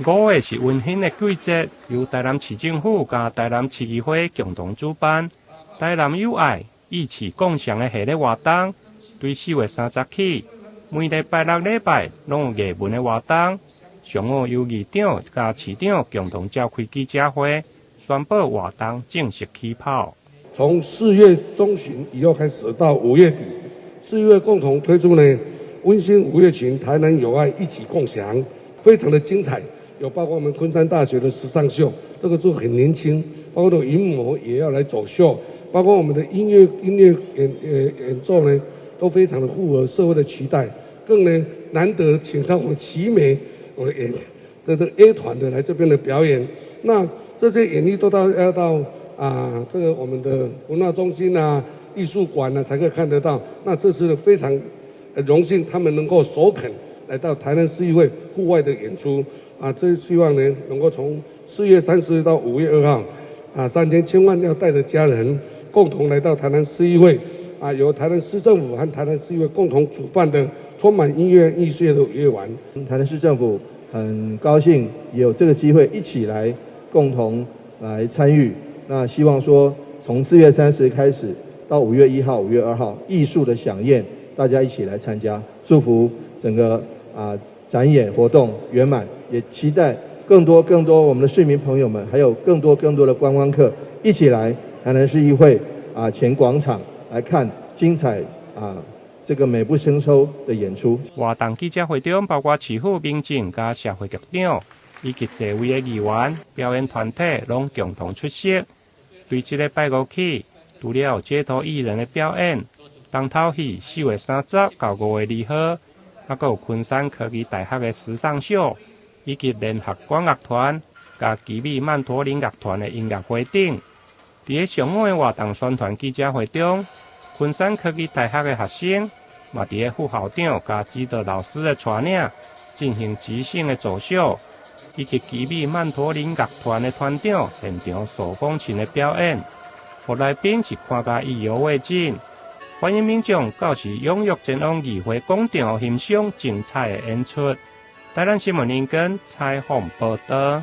5月是温馨的季节，由台南市政府和台南市议会共同主办。台南友爱一起共享的系列活动，对4月30起，每礼拜6礼拜拢有艺文的活动。上午由议长和市长共同召开记者会，宣布活动正式起跑。从4月中旬以后开始到5月底，4月共同推出呢温馨5月群台南友爱一起共享，非常的精彩。有包括我们昆山大学的时尚秀，这个就很年轻，包括的云模也要来走秀，包括我们的音乐演奏呢，都非常的符合社会的期待。更呢难得请到我们奇美我的 A 团的来这边的表演，那这些演艺都要到这个我们的文化中心啊、艺术馆啊才可以看得到。那这次非常荣幸，他们能够首肯来到台南市议会户外的演出这希望呢能够从4月30日到5月2号3天，千万要带着家人共同来到台南市议会由台南市政府和台南市议会共同主办的充满音乐艺术的夜晚。台南市政府很高兴也有这个机会一起来共同来参与。那希望说从4月30日开始到5月1号、5月2号，艺术的飨宴，大家一起来参加，祝福整个展演活动圆满，也期待更多我们的市民朋友们，还有更多的观光客一起来台南市议会前广场来看精彩这个美不胜收的演出。活动记者会中，包括市府民政加社会局长以及座位的议员、表演团体拢共同出席。对这个拜5起，除了有街头艺人的表演，东头戏4月30到5月2号，还有昆山科技大学的时尚秀，以及联合管乐团加奇美曼陀林乐团的音乐会等。在上午的活动宣传记者会中，昆山科技大学的学生，嘛伫副校长加指导老师的带领，进行即兴的走秀，以及奇美曼陀林乐团的团长现场手风琴的表演，互来宾是看甲意犹未尽。欢迎民众到时踊跃前往议会广场欣赏精彩的演出。台南新闻联播采访报道。